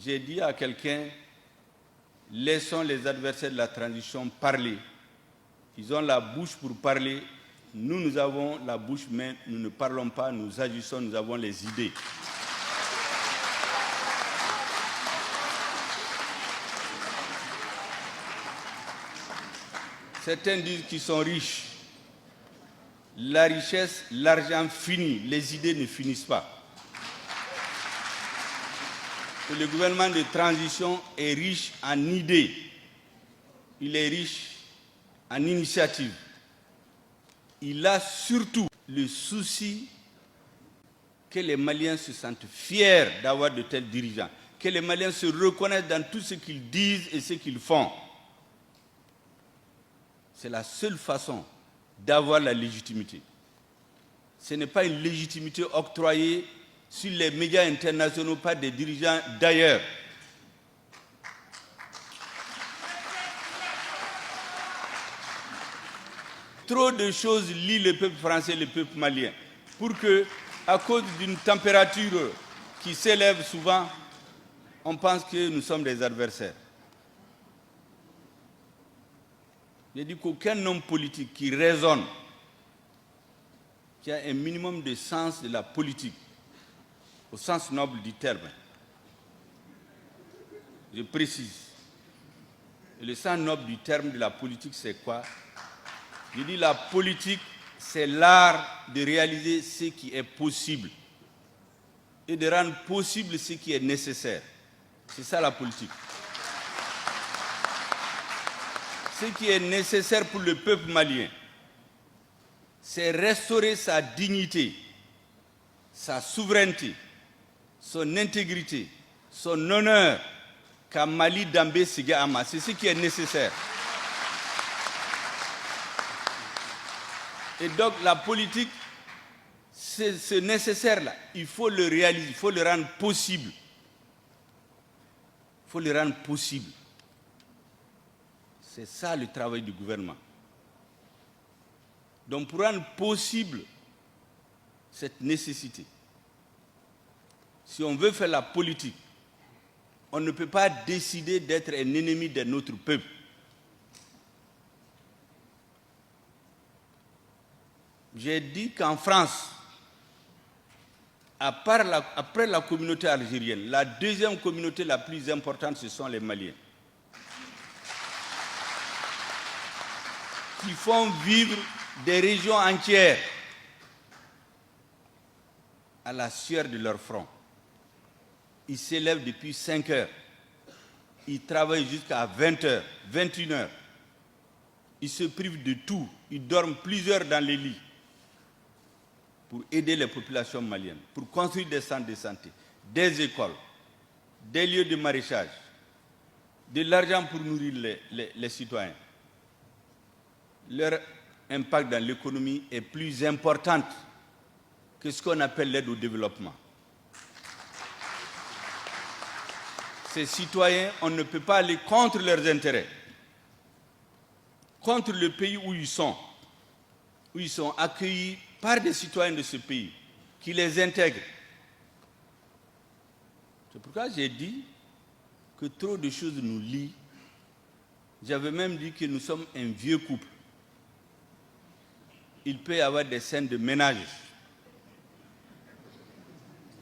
j'ai dit à quelqu'un, laissons les adversaires de la transition parler. Ils ont la bouche pour parler. Nous avons la bouche, mais nous ne parlons pas, nous agissons, nous avons les idées. Certains disent qu'ils sont riches. La richesse, l'argent finit, les idées ne finissent pas. Le gouvernement de transition est riche en idées. Il est riche en initiatives. Il a surtout le souci que les Maliens se sentent fiers d'avoir de tels dirigeants, que les Maliens se reconnaissent dans tout ce qu'ils disent et ce qu'ils font. C'est la seule façon d'avoir la légitimité. Ce n'est pas une légitimité octroyée sur les médias internationaux par des dirigeants d'ailleurs. Trop de choses lient le peuple français et le peuple malien pour que, à cause d'une température qui s'élève souvent, on pense que nous sommes des adversaires. J'ai dit qu'aucun homme politique qui raisonne, qui a un minimum de sens de la politique, au sens noble du terme, je précise. Et le sens noble du terme de la politique, c'est quoi? Je dis la politique, c'est l'art de réaliser ce qui est possible et de rendre possible ce qui est nécessaire. C'est ça la politique. Ce qui est nécessaire pour le peuple malien, c'est restaurer sa dignité, sa souveraineté, son intégrité, son honneur, qu'à Mali Dambé Siga Ama. C'est ce qui est nécessaire. Et donc la politique, c'est ce nécessaire-là. Il faut le réaliser, il faut le rendre possible. Il faut le rendre possible. C'est ça le travail du gouvernement. Donc pour rendre possible cette nécessité, si on veut faire la politique, on ne peut pas décider d'être un ennemi de notre peuple. J'ai dit qu'en France, après la communauté algérienne, la deuxième communauté la plus importante, ce sont les Maliens, qui font vivre des régions entières à la sueur de leur front. Ils s'élèvent depuis 5 heures. Ils travaillent jusqu'à 20 heures, 21 heures. Ils se privent de tout. Ils dorment plusieurs dans les lits pour aider les populations maliennes, pour construire des centres de santé, des écoles, des lieux de maraîchage, de l'argent pour nourrir les citoyens. Leur impact dans l'économie est plus important que ce qu'on appelle l'aide au développement. Ces citoyens, on ne peut pas aller contre leurs intérêts, contre le pays où ils sont accueillis par des citoyens de ce pays, qui les intègrent. C'est pourquoi j'ai dit que trop de choses nous lient. J'avais même dit que nous sommes un vieux couple. Il peut y avoir des scènes de ménage.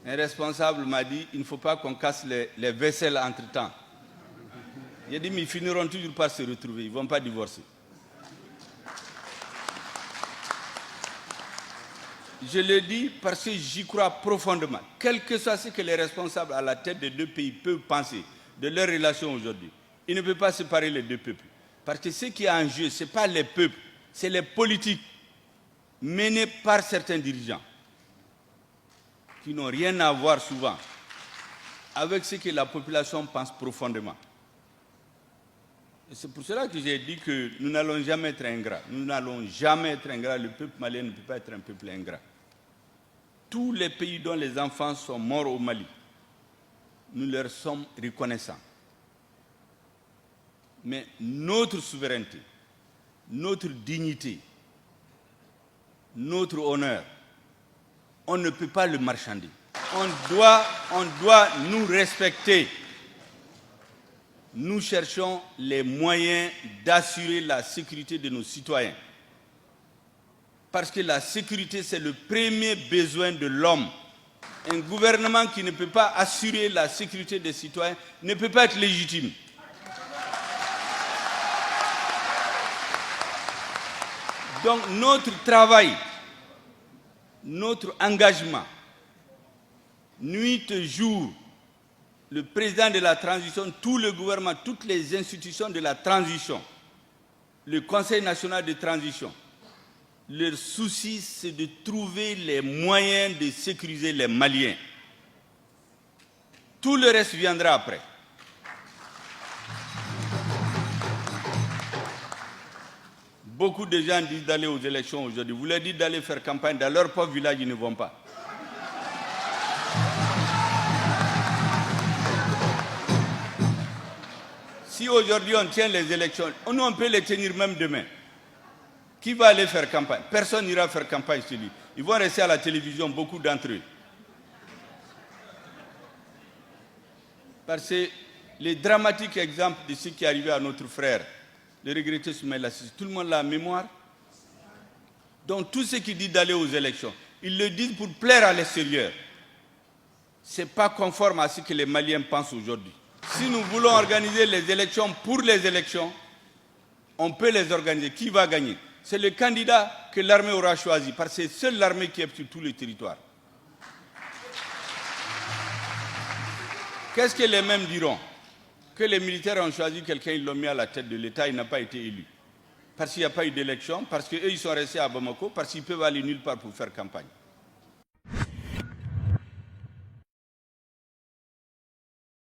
Un responsable m'a dit, il ne faut pas qu'on casse les vaisselles entre-temps. J'ai dit, mais ils finiront toujours par se retrouver, ils ne vont pas divorcer. Je le dis parce que j'y crois profondément. Quel que soit ce que les responsables à la tête des deux pays peuvent penser de leurs relations aujourd'hui, ils ne peuvent pas séparer les deux peuples. Parce que ce qui est en jeu, ce n'est pas les peuples, c'est les politiques menées par certains dirigeants qui n'ont rien à voir souvent avec ce que la population pense profondément. Et c'est pour cela que j'ai dit que nous n'allons jamais être ingrats. Nous n'allons jamais être ingrats. Le peuple malien ne peut pas être un peuple ingrat. Tous les pays dont les enfants sont morts au Mali, nous leur sommes reconnaissants. Mais notre souveraineté, notre dignité, notre honneur, on ne peut pas le marchander. On doit nous respecter. nous cherchons les moyens d'assurer la sécurité de nos citoyens. Parce que la sécurité, c'est le premier besoin de l'homme. Un gouvernement qui ne peut pas assurer la sécurité des citoyens ne peut pas être légitime. Donc notre travail, notre engagement, nuit et jour, le président de la transition, tout le gouvernement, toutes les institutions de la transition, le Conseil national de transition, leur souci, c'est de trouver les moyens de sécuriser les Maliens. Tout le reste viendra après. Beaucoup de gens disent d'aller aux élections aujourd'hui. Vous leur dites d'aller faire campagne dans leur propre village, ils ne vont pas. Si aujourd'hui on tient les élections, nous on peut les tenir même demain. Qui va aller faire campagne? Personne n'ira faire campagne chez lui. Ils vont rester à la télévision, beaucoup d'entre eux. Parce que les dramatiques exemples de ce qui est arrivé à notre frère, le regretté Soumaïla Cissé, tout le monde l'a en mémoire. Donc tous ceux qui disent d'aller aux élections, ils le disent pour plaire à l'extérieur. Ce n'est pas conforme à ce que les Maliens pensent aujourd'hui. Si nous voulons organiser les élections pour les élections, on peut les organiser. Qui va gagner? C'est le candidat que l'armée aura choisi, parce que c'est seule l'armée qui est sur tout le territoire. Qu'est-ce que les mêmes diront? Que les militaires ont choisi quelqu'un, ils l'ont mis à la tête de l'État, il n'a pas été élu. Parce qu'il n'y a pas eu d'élection, parce qu'eux, ils sont restés à Bamako, parce qu'ils peuvent aller nulle part pour faire campagne.